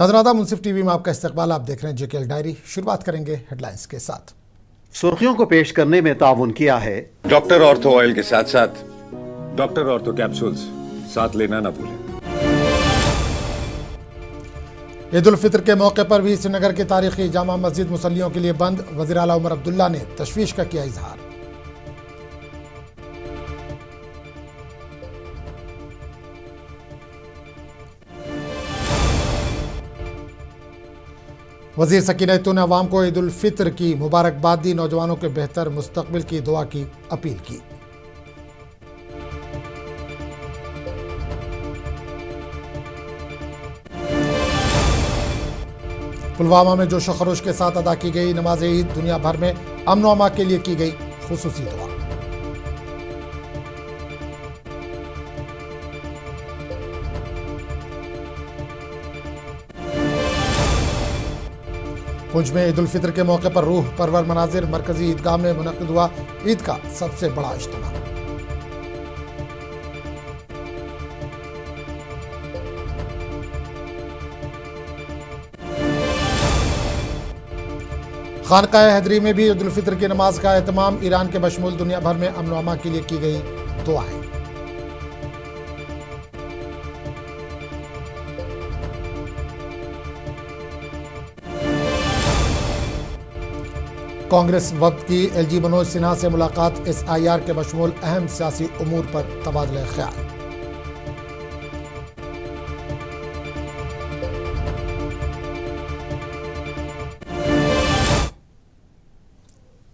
नाज़रीन मुंसिफ टीवी में आपका इस्तकबाल। आप देख रहे हैं JKL डायरी। शुरुआत करेंगे हेडलाइंस के साथ। सुर्खियों को पेश करने में ताउन किया है डॉक्टर ऑर्थो ऑयल के साथ साथ डॉक्टर ऑर्थो कैप्सूल्स साथ लेना ना भूलें। ईद उल फितर के मौके पर भी श्रीनगर की तारीखी जामा मस्जिद मुसल्लियों के लिए बंद। वज़ीर आला उमर अब्दुल्ला ने तशवीश का किया इजहार। वज़ीर सकीनतुन ने अवाम को ईद उल फितर की मुबारकबाद दी। नौजवानों के बेहतर मुस्तकबिल की दुआ की अपील की। पुलवामा में जोश खरोश के साथ अदा की गई नमाज ईद। दुनिया भर में अमन व अमा के लिए की गई खुसूसी दुआ। पुंछ में ईद उल फितर के मौके पर रूह परवर मनाजिर। मरकजी ईदगाह में मुनक्किद हुआ ईद का सबसे बड़ा इज्तिमा। खानकाह हैदरी में भी ईद उल फितर की नमाज का एहतमाम। ईरान के बशमूल दुनिया भर में अमन व अमा के लिए की गई दुआएं। कांग्रेस वक्त की LG मनोज सिन्हा से मुलाकात। SIR के बशमूल अहम सियासी उमूर पर तबादला ख्याल।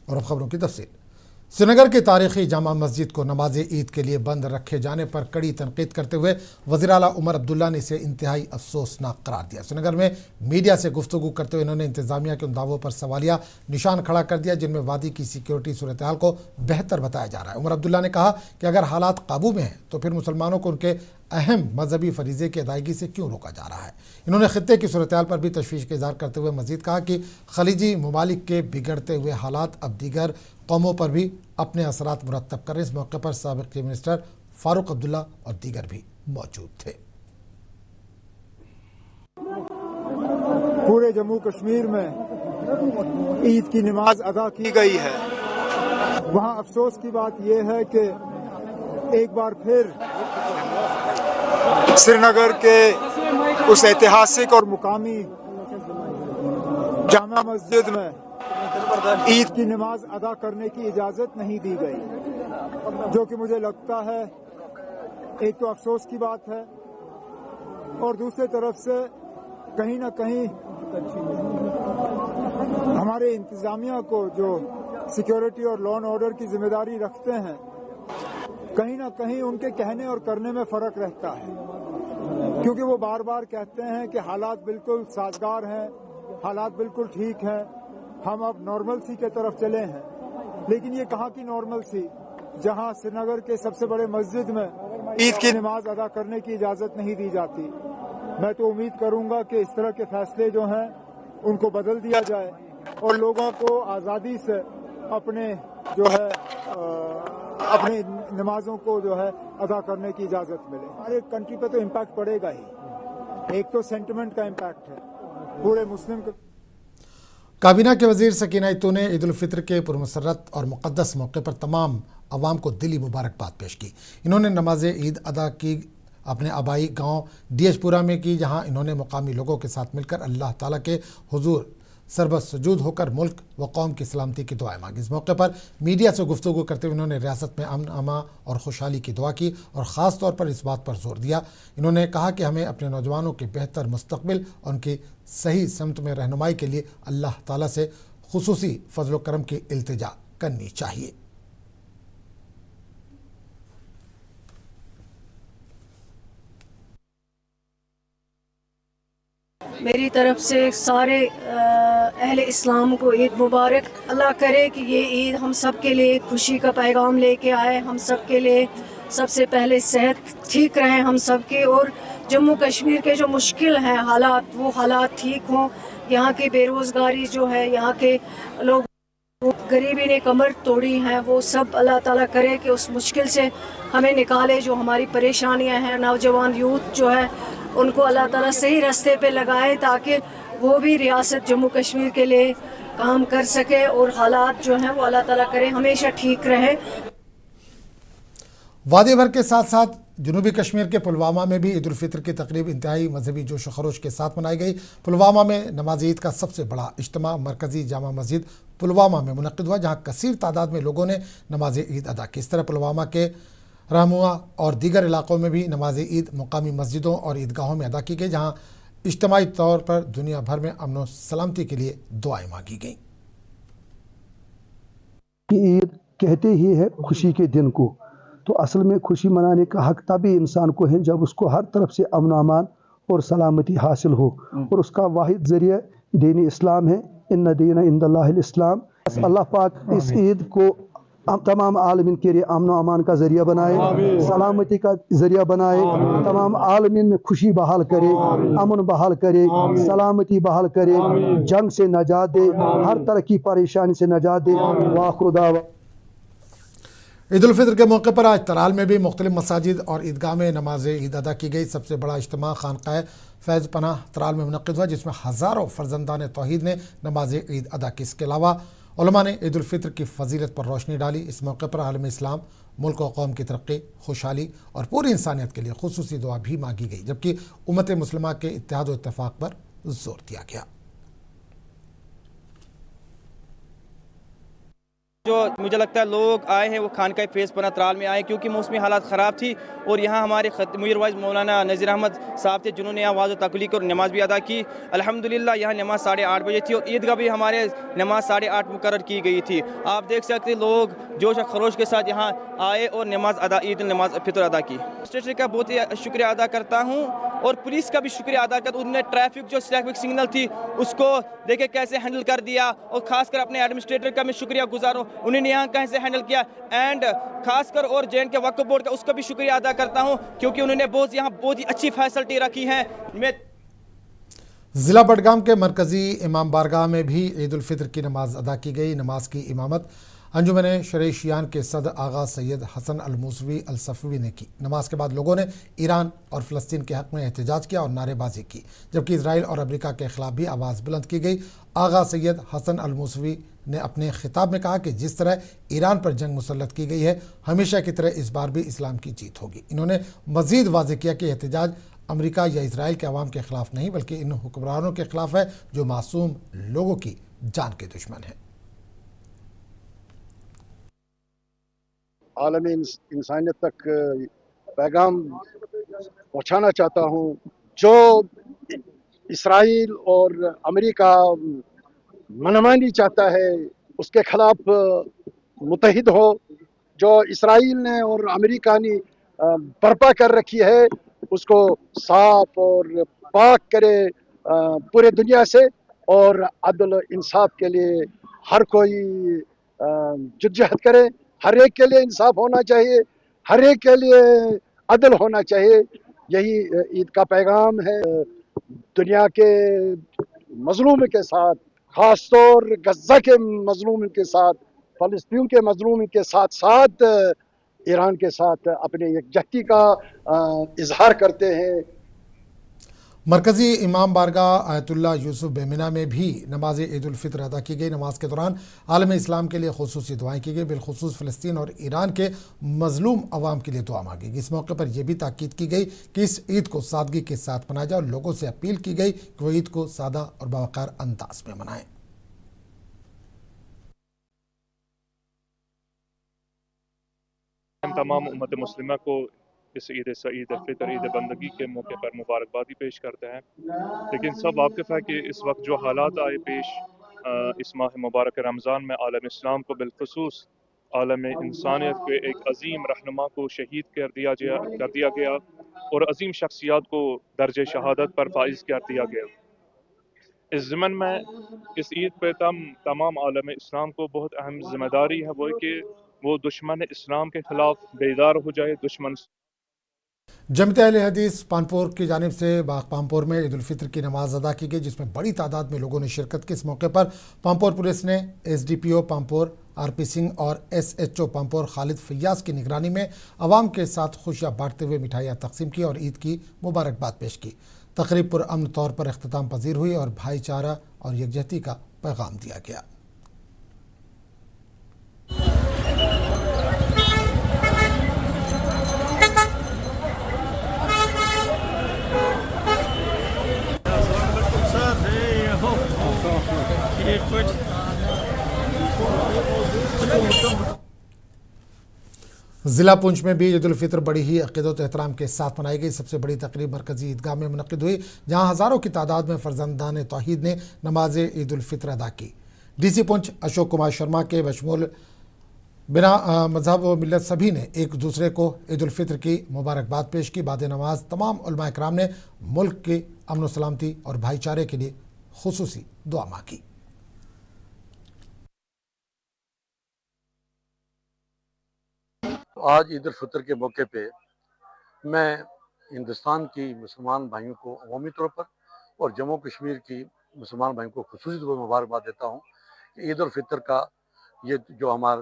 और अब खबरों की तफसील। श्रीनगर की तारीखी जामा मस्जिद को नमाज ईद के लिए बंद रखे जाने पर कड़ी तनकीद करते हुए वज़ीर आला उमर अब्दुल्ला ने इसे इंतहाई अफसोसनाक करार दिया। श्रीनगर में मीडिया से गुफ्तगू करते हुए इन्होंने इंतजामिया के उन दावों पर सवालिया निशान खड़ा कर दिया जिनमें वादी की सिक्योरिटी सूरत हाल को बेहतर बताया जा रहा है। उमर अब्दुल्ला ने कहा कि अगर हालात काबू में हैं तो फिर मुसलमानों को उनके अहम मजहबी फरीज़े की अदायगी से क्यों रोका जा रहा है। इन्होंने खित्ते की सूरत हाल पर भी तशवीश का इज़हार करते हुए मज़ीद कहा कि खलीजी ममालिक के बिगड़ते हुए हालात अब दीगर कौमों पर भी अपने असरात मुरतब करें। इस मौके पर साबिक़ चीफ मिनिस्टर फारूक अब्दुल्ला और दीगर भी मौजूद थे। पूरे जम्मू कश्मीर में ईद की नमाज अदा की गई है। वहाँ अफसोस की बात यह है कि एक बार फिर श्रीनगर के उस ऐतिहासिक और मुकामी जामा मस्जिद में ईद की नमाज अदा करने की इजाज़त नहीं दी गई, जो कि मुझे लगता है एक तो अफसोस की बात है और दूसरी तरफ से कहीं ना कहीं हमारे इंतजामिया को जो सिक्योरिटी और लॉ एंड ऑर्डर की जिम्मेदारी रखते हैं, कहीं ना कहीं उनके कहने और करने में फ़र्क रहता है, क्योंकि वो बार बार कहते हैं कि हालात बिल्कुल साजगार हैं, हालात बिल्कुल ठीक हैं, हम अब नॉर्मल सी के तरफ चले हैं। लेकिन ये कहाँ की नॉर्मल सी, जहाँ श्रीनगर के सबसे बड़े मस्जिद में ईद की नमाज अदा करने की इजाज़त नहीं दी जाती। मैं तो उम्मीद करूँगा कि इस तरह के फैसले जो हैं उनको बदल दिया जाए और लोगों को आज़ादी से अपने जो है अपने नमाजों को जो है अदा करने की इजाज़त मिले। हमारे कंट्री पे तो इम्पैक्ट पड़ेगा ही। एक तो सेंटिमेंट का इम्पैक्ट है पूरे मुस्लिम काबीना के वज़ीर सकीनतुन ने ईद उल फितर के पुरमसरत और मुक़द्दस मौके पर तमाम अवाम को दिली मुबारकबाद पेश की। इन्होंने नमाज ईद अदा की अपने आबाई गांव DH-पुरा में की, जहां इन्होंने मुकामी लोगों के साथ मिलकर अल्लाह ताला के हुजूर सरबत सजूद होकर मुल्क व कौम की सलामती की दुआएं मांगी। इस मौके पर मीडिया से गुफ्तगू करते हुए उन्होंने रियासत में अमन अमा और खुशहाली की दुआ की और ख़ास तौर पर इस बात पर जोर दिया। इन्होंने कहा कि हमें अपने नौजवानों के बेहतर मुस्तकबिल और उनकी सही समत में रहनुमाई के लिए अल्लाह ताला से खुसूसी फजल व करम की इल्तिजा करनी चाहिए। मेरी तरफ से सारे अहले इस्लाम को ईद मुबारक। अल्लाह करे कि ये ईद हम सब के लिए खुशी का पैगाम लेके आए, हम सब के लिए सबसे पहले सेहत ठीक रहे हम सब के, और जम्मू कश्मीर के जो मुश्किल हैं हालात वो हालात ठीक हों। यहाँ की बेरोज़गारी जो है, यहाँ के लोग गरीबी ने कमर तोड़ी है, वो सब अल्लाह ताला करे कि उस मुश्किल से हमें निकाले। जो हमारी परेशानियाँ हैं, नौजवान यूथ जो है ان کو اللہ تعالیٰ صحیح راستے پہ لگائے تاکہ وہ بھی ریاست جموں کشمیر کے لیے کام کر سکے اور حالات جو ہیں وہ اللہ تعالیٰ کرے ہمیشہ ٹھیک رہے۔ وادی بھر کے ساتھ ساتھ جنوبی کشمیر کے پلوامہ میں بھی عید الفطر کی تقریب انتہائی مذہبی جوش و خروش کے ساتھ منائی گئی۔ پلوامہ میں نماز عید کا سب سے بڑا اجتماع مرکزی جامع مسجد پلوامہ میں منعقد ہوا، جہاں کثیر تعداد میں لوگوں نے نماز عید ادا کی۔ اس طرح پلوامہ کے رہنما اور دیگر علاقوں میں بھی نماز عید مقامی مسجدوں اور عیدگاہوں میں ادا کی گئی، جہاں اجتماعی طور پر دنیا بھر میں امن و سلامتی کے لیے دعائیں مانگی گئیں۔ عید کہتے ہی ہے خوشی کے دن کو، تو اصل میں خوشی منانے کا حق تبھی انسان کو ہے جب اس کو ہر طرف سے امن و امان اور سلامتی حاصل ہو، اور اس کا واحد ذریعہ دین اسلام ہے۔ ان دین عند اللہ الاسلام۔ اللہ پاک اس عید کو تمام عالمین کے لیے امن و امان کا ذریعہ بنائے، سلامتی کا ذریعہ بنائے، تمام عالمین میں خوشی بحال کرے، امن بحال کرے، سلامتی بحال کرے، جنگ سے نجات دے، ہر طرح کی پریشانی سے نجات دے۔ وآخر دعوانا عید الفطر کے موقع پر آج ترال میں بھی مختلف مساجد اور عیدگاہ میں نماز عید ادا کی گئی۔ سب سے بڑا اجتماع خانقاہ فیض پناہ ترال میں منعقد ہوا، جس میں ہزاروں فرزندان توحید نے نماز عید ادا کی۔ اس کے علاوہ علماء نے عید الفطر کی فضیلت پر روشنی ڈالی۔ اس موقع پر عالم اسلام، ملک و قوم کی ترقی، خوشحالی اور پوری انسانیت کے لیے خصوصی دعا بھی مانگی گئی، جبکہ امت مسلمہ کے اتحاد و اتفاق پر زور دیا گیا۔ جو مجھے لگتا ہے لوگ آئے ہیں وہ خانقاہ فیض پناہ ترال میں آئے کیونکہ موسمی حالات خراب تھی، اور یہاں ہمارے میر وائز مولانا نذیر احمد صاحب تھے جنہوں نے یہاں واضح تقلیق اور نماز بھی ادا کی۔ الحمدللہ یہاں نماز 8:30 بجے تھی، اور عیدگاہ بھی ہمارے نماز 8:30 مقرر کی گئی تھی۔ آپ دیکھ سکتے لوگ جوش و خروش کے ساتھ یہاں آئے اور عید نماز فطر ادا کی۔ اسٹیشن کا بہت ہی شکریہ ادا کرتا ہوں، اور پولیس کا بھی شکریہ ادا کرتا ہوں۔ انہوں نے ٹریفک جو ٹریفک سگنل تھی اس کو دیکھے کیسے ہینڈل کر دیا، اور خاص کر اپنے ایڈمنسٹریٹر کا میں شکریہ گزار ہوں، انہوں نے یہاں کیسے ہینڈل کیا، اینڈ خاص کر اور جے اینڈ کے وقف بورڈ کا اس کا بھی شکریہ ادا کرتا ہوں کیونکہ انہوں نے یہاں بہت ہی اچھی فیسلٹی رکھی ہیں۔ ضلع بڈگام کے مرکزی امام بارگاہ میں بھی عید الفطر کی نماز ادا کی گئی۔ نماز کی امامت انجمن شرعی شیعان کے صدر آغا سید حسن الموسوی الصفوی نے کی۔ نماز کے بعد لوگوں نے ایران اور فلسطین کے حق میں احتجاج کیا اور نعرے بازی کی، جبکہ اسرائیل اور امریکہ کے خلاف بھی آواز بلند کی گئی۔ آغا سید حسن الموسوی نے اپنے خطاب میں کہا کہ جس طرح ایران پر جنگ مسلط کی گئی ہے، ہمیشہ کی طرح اس بار بھی اسلام کی جیت ہوگی۔ انہوں نے مزید واضح کیا کہ احتجاج امریکہ یا اسرائیل کے عوام کے خلاف نہیں، بلکہ ان حکمرانوں کے خلاف ہے جو معصوم لوگوں کی جان کے دشمن ہیں۔ عالم انسانیت تک پیغام پہنچانا چاہتا ہوں، جو اسرائیل اور امریکہ منمانی چاہتا ہے اس کے خلاف متحد ہو۔ جو اسرائیل نے اور امریکہ نے برپا کر رکھی ہے اس کو صاف اور پاک کرے پورے دنیا سے، اور عدل و انصاف کے لیے ہر کوئی جدوجہد کرے۔ ہر ایک کے لیے انصاف ہونا چاہیے، ہر ایک کے لیے عدل ہونا چاہیے۔ یہی عید کا پیغام ہے۔ دنیا کے مظلوم کے ساتھ، خاص طور غزہ کے مظلوم کے ساتھ، فلسطین کے مظلوم کے ساتھ ساتھ ایران کے ساتھ اپنے یکجہتی کا اظہار کرتے ہیں۔ مرکزی امام بارگاہ آیت اللہ یوسف بیمنا میں بھی نماز عید الفطر ادا کی گئی۔ نماز کے دوران عالم اسلام کے لیے خصوصی دعائیں کی گئی، بالخصوص فلسطین اور ایران کے مظلوم عوام کے لیے دعا مانگی گئی۔ اس موقع پر یہ بھی تاکید کی گئی کہ اس عید کو سادگی کے ساتھ منایا جائے، اور لوگوں سے اپیل کی گئی کہ وہ عید کو سادہ اور باوقار انداز میں منائیں۔ ہم تمام امت مسلمہ کو اس عید سعید الفطر عید بندگی کے موقع پر مبارکبادی پیش کرتے ہیں، لیکن سب واقف ہے کہ اس وقت جو حالات آئے پیش اس ماہ مبارک رمضان میں، عالم اسلام کو بالخصوص عالم انسانیت کے ایک عظیم رہنما کو شہید کر دیا گیا اور عظیم شخصیات کو درجہ شہادت پر فائز کر دیا گیا۔ اس ضمن میں اس عید پہ تمام عالم اسلام کو بہت اہم ذمہ داری ہے، وہ کہ وہ دشمن اسلام کے خلاف بیدار ہو جائے، دشمن जमत अहले हदीस पानपुर की जानिब से बाग पामपुर में ईद उल फितर की नमाज अदा की गई, जिसमें बड़ी तादाद में लोगों ने शिरकत की। इस मौके पर पामपुर पुलिस ने एसडीपीओ पामपुर आरपी सिंह और एसएचओ पामपुर खालिद फैयाज की निगरानी में अवाम के साथ खुशियां बांटते हुए मिठाइयाँ तकसीम की और ईद की मुबारकबाद पेश की। तकरीब पुरअमन तौर पर अख्तिताम पजीर हुई और भाईचारा और यकजहती का पैगाम दिया गया। ज़िला पुंछ में भी ईद उल फितर बड़ी ही अक़ीदत एहतराम के साथ मनाई गई। सबसे बड़ी तकरीब मरकज़ी ईदगाह में मुनक़िद हुई, जहाँ हज़ारों की तादाद में फ़र्ज़ंदान तौहीद ने नमाज ईद उल फितर अदा की। डीसी पुंछ अशोक कुमार शर्मा के बशमूल बिना मजहब व मिलत सभी ने एक दूसरे को ईद उल फितर की मुबारकबाद पेश की। बाद नमाज तमाम उलमा इकराम ने मुल्क की अमन व सलामती और भाईचारे के लिए खुसूसी दुआ मांगी। आज ईद उल फितर के मौके पे मैं हिंदुस्तान की मुसलमान भाइयों को अवामी तौर पर और जम्मू कश्मीर की मुसलमान भाइयों को खुसूसी तौर पर मुबारकबाद देता हूँ कि ईद उल फितर का ये जो हमारा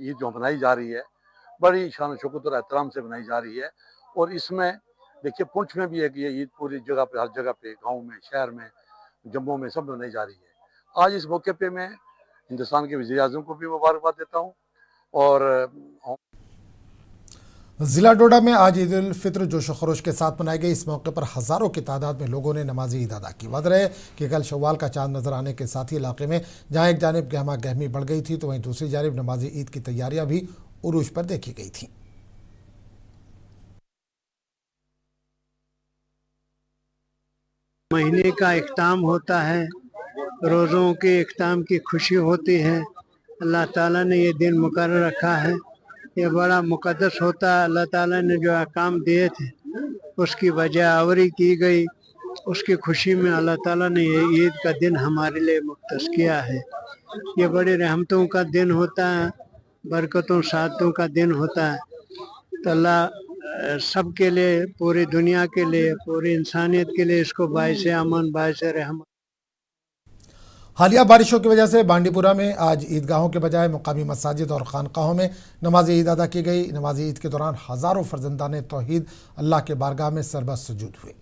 ईद जो मनाई जा रही है बड़ी शान शौकत और एहतराम से मनाई जा रही है। और इसमें देखिए पुंछ में भी है कि ये ईद पूरी जगह पे, हर जगह पे, गाँव में, शहर में, जम्मू में सब मनाई जा रही है। आज इस मौके पे मैं हिंदुस्तान के वज़ीर आज़म को भी मुबारकबाद देता हूँ। और ज़िला डोडा में आज ईद उल फितर जोश खरोश के साथ मनाई गई। इस मौके पर हज़ारों की तादाद में लोगों ने नमाज ईद अदा की। वाज़ेह है कि कल शव्वाल का चांद नजर आने के साथ ही इलाके में जहाँ एक जानिब गहमा गहमी बढ़ गई थी, तो वहीं दूसरी जानिब नमाज ईद की तैयारियां भी उरूज पर देखी गई थी। महीने का इख्ताम होता है, रोज़ों के इख्ताम की खुशी होती है। अल्लाह ताला ने ये दिन मुकर्रर रखा है, ये बड़ा मुक़द्दस होता है। अल्लाह ताला ने जो अहकाम दिए थे उसकी वजह आवरी की गई, उसकी खुशी में अल्लाह ताला ने ये ईद का दिन हमारे लिए मुख्तस किया है। ये बड़ी रहमतों का दिन होता है, बरकतों सादतों का दिन होता है। तो अल्लाह सब के लिए, पूरी दुनिया के लिए, पूरी इंसानियत के लिए इसको बाइस अमन, बाइस रहमत। हालिया बारिशों की वजह से बांडीपुरा में आज ईदगाहों के बजाय मुकामी मसाजिद और खानकाहों में नमाज ईद अदा की गई। नमाज ईद के दौरान हज़ारों फर्जंदान तौहीद अल्लाह के बारगाह में सरबस सुजूद हुए।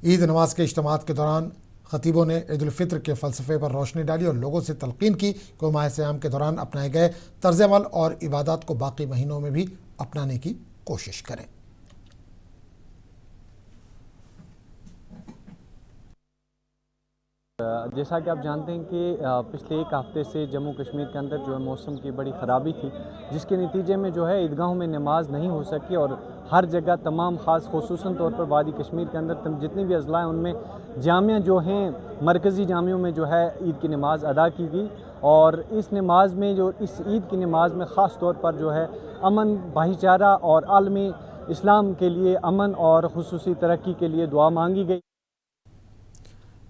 ईद नमाज के इज्तिमात के दौरान खतीबों ने ईद उल फितर के फ़लसफ़े पर रोशनी डाली और लोगों से तलक़ीन की कि माह सियाम के दौरान अपनाए गए तर्ज अमल और इबादत को बाकी महीनों में भी अपनाने की कोशिश करें। जैसा कि आप जानते हैं कि पिछले एक हफ़्ते से जम्मू कश्मीर के अंदर जो है मौसम की बड़ी ख़राबी थी, जिसके नतीजे में जो है ईदगाहों में नमाज नहीं हो सकी और हर जगह तमाम ख़ास खुसूसन तौर पर वादी कश्मीर के अंदर जितनी भी अज़ला हैं उनमें जामिया जो हैं मरकज़ी जामियों में जो है ईद की नमाज अदा की गई। और इस नमाज में जो इस ईद की नमाज में ख़ास तौर पर जो है अमन, भाईचारा और आलमी इस्लाम के लिए अमन और खुसूसी तरक्की के लिए दुआ मांगी गई।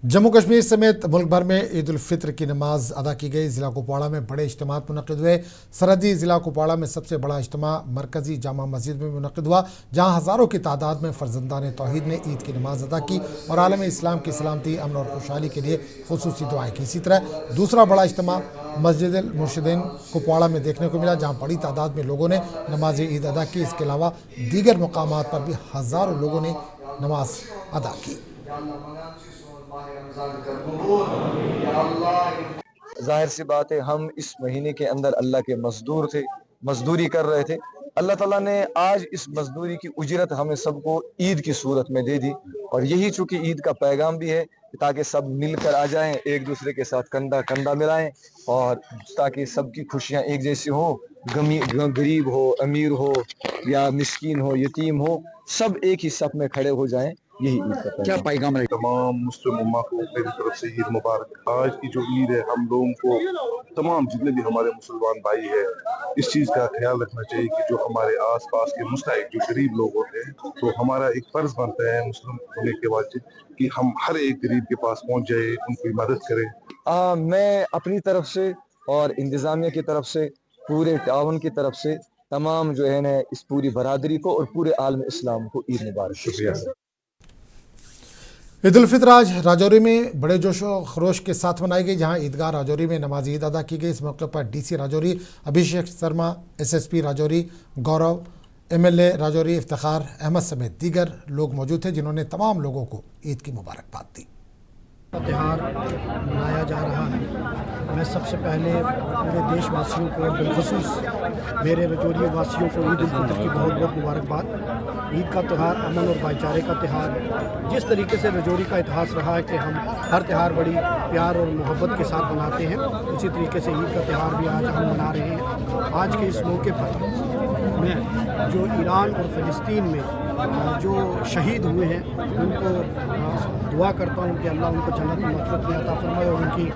जम्मू कश्मीर समेत मुल्क भर में ईद उल फितर की नमाज अदा की गई। ज़िला कुपवाड़ा में बड़े इज्तिमात मुनक़िद हुए। सरहदी ज़िला कुपवाड़ा में सबसे बड़ा इज्तिमा मरकज़ी जामा मस्जिद में मुनक़िद हुआ, जहाँ हज़ारों की तादाद में फ़र्जंदान तौहीद ने ईद की नमाज अदा की और आलम इस्लाम की सलामती, अमन और खुशहाली के लिए खुसूसी दुआएँ की। इसी तरह दूसरा बड़ा इज्तिमा मस्जिद अल मुर्शिदीन कुपवाड़ा में देखने को मिला, जहाँ बड़ी तादाद में लोगों ने नमाज ईद अदा की। इसके अलावा दीगर मकामात पर भी हज़ारों लोगों ने नमाज अदा की। जाहिर सी बात है, हम इस महीने के अंदर अल्लाह के मजदूर थे, मजदूरी कर रहे थे। अल्लाह ताला ने आज इस मजदूरी की उजरत हमें सबको ईद की सूरत में दे दी। और यही चूंकि ईद का पैगाम भी है ताकि सब मिलकर आ जाएं, एक दूसरे के साथ कंधा कंधा मिलाएं और ताकि सबकी खुशियां एक जैसी हो, गरीब हो, अमीर हो या मिस्कीन हो, यतीम हो, सब एक ही सफ में खड़े हो जाएं। यही ईद का क्या पैगाम है। तमाम मुस्लिम उम्मा को मेरी तरफ से ईद मुबारक। आज की जो ईद है, हम लोगों को तमाम जितने भी हमारे मुसलमान भाई है इस चीज़ का ख्याल रखना चाहिए कि जो हमारे आस पास के मुस्तहिक जो गरीब लोग होते हैं, तो हमारा एक फ़र्ज बनता है मुस्लिम होने के बाद कि हम हर एक गरीब के पास पहुँच जाए, उनकी मदद करें। मैं अपनी तरफ से और इंतज़ामिया की तरफ से, पूरे टाउन की तरफ से तमाम जो है ना इस पूरी बरादरी को और पूरे आलम इस्लाम को ईद मुबारक। शुक्रिया। ईद उल फितर आज राजौरी में बड़े जोश व खरोश के साथ मनाई गई, जहां ईदगाह राजौरी में नमाज ईद अदा की गई। इस मौके पर डीसी राजौरी अभिषेक शर्मा, एसएसपी राजौरी गौरव, एमएलए राजौरी इफ्तिखार अहमद समेत दीगर लोग मौजूद थे, जिन्होंने तमाम लोगों को ईद की मुबारकबाद दी। त्यौहार मनाया जा रहा है। मैं सबसे पहले पूरे देशवासियों को, बिलखुसूस मेरे रजौरी वासियों को ईद उल फितर की बहुत बहुत मुबारकबाद। ईद का त्यौहार अमन और भाईचारे का त्यौहार, जिस तरीके से रजौरी का इतिहास रहा है कि हम हर त्यौहार बड़ी प्यार और मोहब्बत के साथ मनाते हैं, उसी तरीके से ईद का त्यौहार भी आज हम मना रहे हैं। आज के इस मौके पर मैं जो ईरान और फ़लस्तीन में जो शहीद हुए हैं उनको दुआ करता हूँ कि अल्लाह उनको जन्नत में मग़फ़िरत में अता फरमाए और उनकी।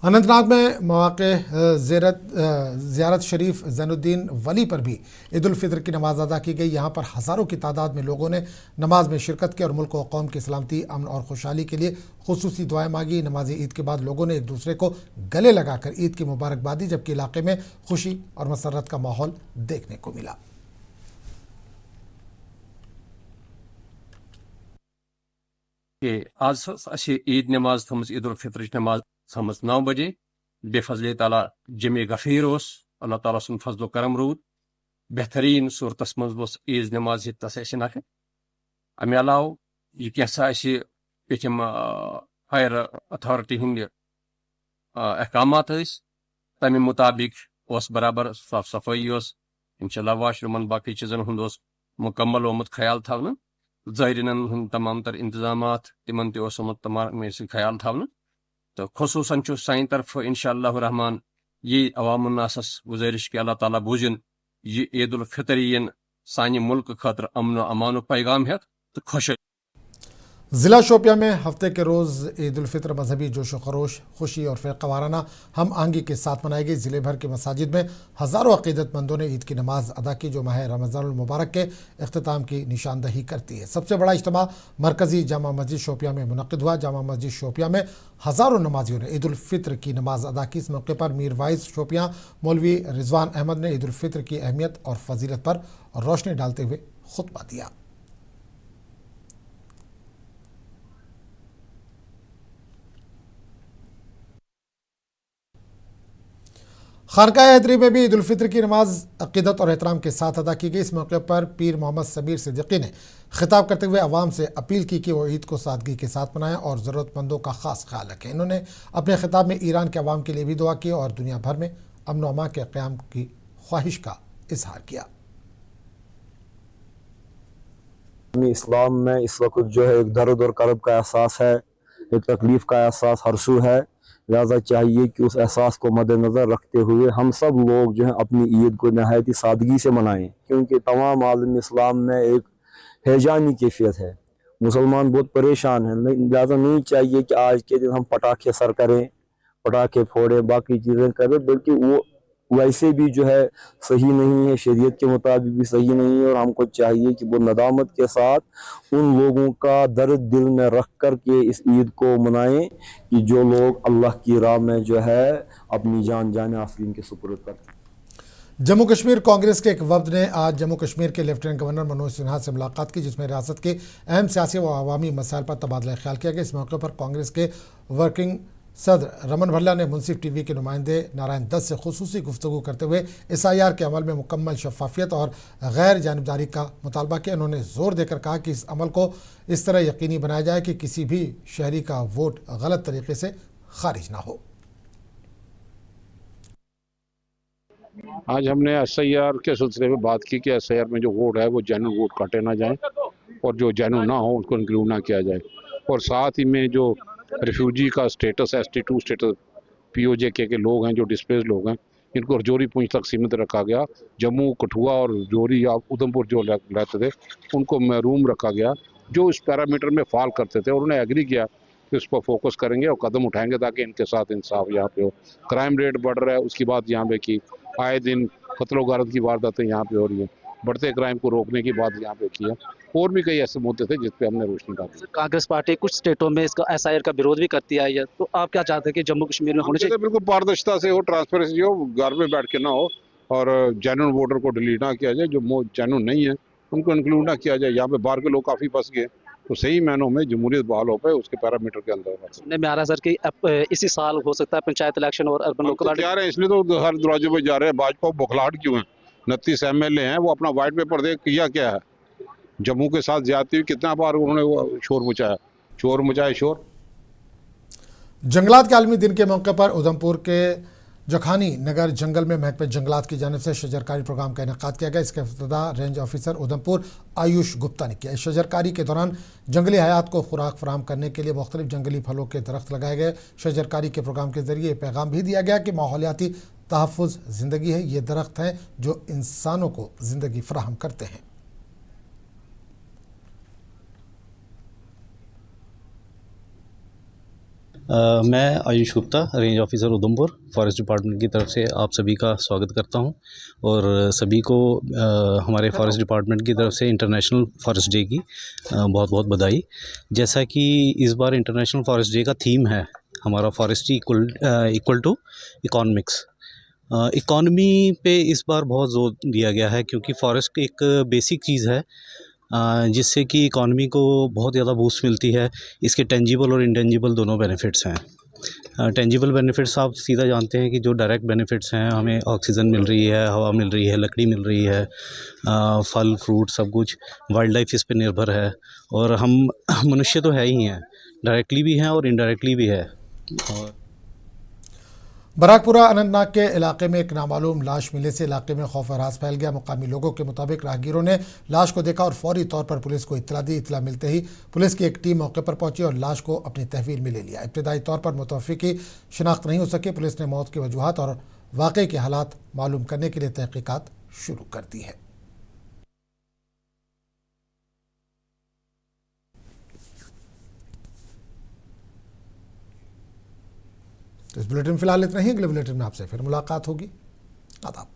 अनंतनाग में मौक़े ज़ियारत शरीफ ज़ैनुद्दीन वली पर भी ईद उल फितर की नमाज अदा की गई। यहाँ पर हज़ारों की तादाद में लोगों ने नमाज में शिरकत की और मुल्क व कौम की सलामती, अमन और खुशहाली के लिए खुसूसी दुआएं मांगी। नमाज ईद के बाद लोगों ने एक दूसरे को गले लगाकर ईद की मुबारकबाद दी, जबकि इलाके में खुशी और मसरत का माहौल देखने को मिला। आज ईद नमाज थम ईद उल फितर नमाज थम 9 बजे बेफजल ताला जमे गफीर अल्लाह ताला सुन फजल करम रूद बेहतरीन सूरत मज ईद नमाज तस अमे अलाव यह कैसा पेम फायर अथॉरिटी हंद अहकामात तमे मुताबिक बराबर साफ सफाई इंशाल्लाह वाशरूमन बाकी चीज़न हंद मुकम्मल ओमुत ख्याल थवन, ज़ायरीन तमाम तर इंतजामात तिमन तमाम ख्याल थवन। तो खुसूसन साइन तरफ इंशाअल्लाह रहमान ये अवामुन्नासस गुजारिश कि अल्लाह ताला बूझन ये ईद उल फितर यन सानि मुल्क खतर अमन व अमान पैगाम है तो खुश। ज़िला शोपिया में हफ्ते के रोज़ ईद उल फितर मजहबी जोश व खरोश, खुशी और फ़िरक़ा वाराना हम आहंगी के साथ मनाई गई। ज़िले भर के मसाजिद में हज़ारों अक़ीदतमंदों ने ईद की नमाज अदा की, जो माह रमज़ानुल मुबारक के अख्तिताम की निशानदही करती है। सबसे बड़ा इज्तिमा मरकज़ी जामा मस्जिद शोपिया में मुनक़िद हुआ। जामा मस्जिद शोपिया में हज़ारों नमाजियों ने ईद उल फितर की नमाज अदा की। इस मौके पर मीर वाइस शोपिया मौलवी रिजवान अहमद ने ईद उल फितर की अहमियत और फजीलत पर रोशनी डालते हुए खुतबा दिया। खानकाह हैदरी में भी ईद उल फितर की नमाज अक़ीदत और एहतराम के साथ अदा की गई। इस मौके पर पीर मोहम्मद सबीर सिद्दीकी ने खिताब करते हुए अवाम से अपील की कि वो ईद को सादगी के साथ मनाएं और ज़रूरतमंदों का ख़ास ख्याल रखें। इन्होंने अपने खिताब में ईरान के अवाम के लिए भी दुआ की और दुनिया भर में अमन व अमान के क़याम की ख्वाहिश का इजहार किया। इस्लाम में इस वक्त जो है एक दर्द और करब का एहसास है, एक तकलीफ़ का एहसास हर सू है। लिहाजा चाहिए कि उस एहसास को मद्देनज़र रखते हुए हम सब लोग जो है अपनी ईद को नहायत ही सादगी से मनाएं, क्योंकि तमाम आलम इस्लाम में एक हैजानी कैफियत है। मुसलमान बहुत परेशान हैं। लिहाजा नहीं चाहिए कि आज के दिन हम पटाखे सर करें, पटाखे फोड़ें, बाकी चीज़ें करें, बल्कि वो वैसे भी जो है सही नहीं है, शरीयत के मुताबिक भी सही नहीं है। और हमको चाहिए कि वो नदामत के साथ उन लोगों का दर्द दिल में रख कर के इस ईद को मनाएं कि जो लोग अल्लाह की राह में जो है अपनी जान आफरीन के सुपुर्द करते हैं। जम्मू कश्मीर कांग्रेस के एक वफ्द ने आज जम्मू कश्मीर के लेफ्टिनेंट गवर्नर मनोज सिन्हा से मुलाकात की, जिसमें रियासत के अहम सियासी व अवामी मसाइल पर तबादला ख्याल किया गया। इस मौके पर कांग्रेस के वर्किंग सदर रमन भल्ला ने मुंसिफ टीवी के नुमाइंदे नारायण दत्त से खुसूसी गुफ्तगू करते हुए SIR के अमल में मुकम्मल शफाफियत और गैर जानिबदारी का मुतालबा किया। उन्होंने जोर देकर कहा कि इस अमल को इस तरह यकीनी बनाया जाए कि किसी भी शहरी का वोट गलत तरीके से खारिज ना हो। आज हमने SIR के सिलसिले में बात की कि SIR में जो वोट है वो जेन्युइन वोट काटे ना जाए और जो जेन्युइन ना हो उनको इंक्लूड ना किया जाए। और साथ ही में जो रिफ्यूजी का स्टेटस ST2 स्टेटस POJ के लोग हैं, जो डिस्प्लेस लोग हैं, इनको रजौरी पूंछ तक सीमित रखा गया। जम्मू, कठुआ और रजौरी या उधमपुर जो रहते थे उनको महरूम रखा गया, जो इस पैरामीटर में फॉल करते थे। और उन्होंने एग्री किया कि उस पर फोकस करेंगे और कदम उठाएंगे ताकि इनके साथ इंसाफ यहाँ पे हो। क्राइम रेट बढ़ रहा है, उसकी बात यहाँ पे की, आए दिन कत्लो गारत की वारदातें यहाँ पे हो रही हैं, बढ़ते क्राइम को रोकने की बात यहाँ पे की है। और भी कई ऐसे मुद्दे थे जिस पे हमने रोशनी डाली। कांग्रेस पार्टी कुछ स्टेटों में इसका SIR का विरोध भी करती आई है, तो आप क्या चाहते हैं कि जम्मू कश्मीर में होने चाहिए? बिल्कुल पारदर्शिता से हो, ट्रांसपेरेंसी हो, घर में बैठ के ना हो, और जेन्युइन वोटर को डिलीट ना किया जाए, जो जेन्युइन नहीं है उनको इंक्लूड ना किया जाए। यहाँ पे बाहर के लोग काफ़ी फंस गए, तो सही मायनों में जमहूरियत बहाल हो पाए उसके पैरामीटर के अंदर। सुनने में आ रहा है सर कि इसी साल हो सकता है पंचायत इलेक्शन और अर्बन लोकल क्या रहे हैं, इसलिए तो हर दरवाजे पे जा रहे हैं। भाजपा को बौखलाहट क्यों है? 29 MLA हैं, वो अपना व्हाइट पेपर दे किया क्या है? जम्मू के साथ ज्यादती हुई, कितना बार उन्होंने वो शोर मचाया शोर। जंगलात के आलमी दिन के मौके पर उधमपुर के जखानी नगर जंगल में महकमे जंगलात की जानिब से शजरकारी प्रोग्राम का इनेकाद किया गया। इसका इफ्तिताह रेंज ऑफिसर उधमपुर आयुष गुप्ता ने किया। इस शजरकारी के दौरान जंगली हयात को खुराक फराहम करने के लिए मुख्तलिफ जंगली फलों के दरख्त लगाए गए। शजरकारी के प्रोग्राम के जरिए पैगाम भी दिया गया कि माहौलियाती तहफ़्फ़ुज़ ज़िंदगी है, ये दरख्त हैं जो इंसानों को ज़िंदगी फराहम करते हैं। मैं Ayush Gupta, range officer Udhampur, forest department की तरफ से आप सभी का स्वागत करता हूं और सभी को हमारे फॉरेस्ट डिपार्टमेंट की तरफ से इंटरनेशनल फॉरेस्ट डे की बहुत बहुत बधाई। जैसा कि इस बार इंटरनेशनल फॉरेस्ट डे का थीम है हमारा forest equal to economics. Economy पे इस बार बहुत ज़ोर दिया गया है क्योंकि फॉरेस्ट एक बेसिक चीज़ है जिससे कि इकॉनमी को बहुत ज़्यादा बूस्ट मिलती है। इसके टेंजिबल और इंटेंजिबल दोनों बेनिफिट्स हैं। टेंजिबल बेनिफिट्स आप सीधा जानते हैं कि जो डायरेक्ट बेनिफिट्स हैं, हमें ऑक्सीजन मिल रही है, हवा मिल रही है, लकड़ी मिल रही है, फल फ्रूट सब कुछ, वाइल्ड लाइफ इस पर निर्भर है और हम मनुष्य तो है ही हैं, डायरेक्टली भी हैं और इनडायरेक्टली भी है। और बराकपुरा अनंतनाग के इलाके में एक नामालूम लाश मिलने से इलाके में खौफ राज फैल गया। मुकामी लोगों के मुताबिक राहगीरों ने लाश को देखा और फौरी तौर पर पुलिस को इत्तला दी। इत्तला मिलते ही पुलिस की एक टीम मौके पर पहुंची और लाश को अपनी तहवील में ले लिया। इब्तदाई तौर पर मुतवफ़्फ़ी की शिनाख्त नहीं हो सकी। पुलिस ने मौत की वजूहात और वाक़े के हालात मालूम करने के लिए तहक़ीक़ात शुरू कर दी है। इस बुलेटिन फिलहाल इतना ही। अगले बुलेटिन में आपसे फिर मुलाकात होगी। आदाब।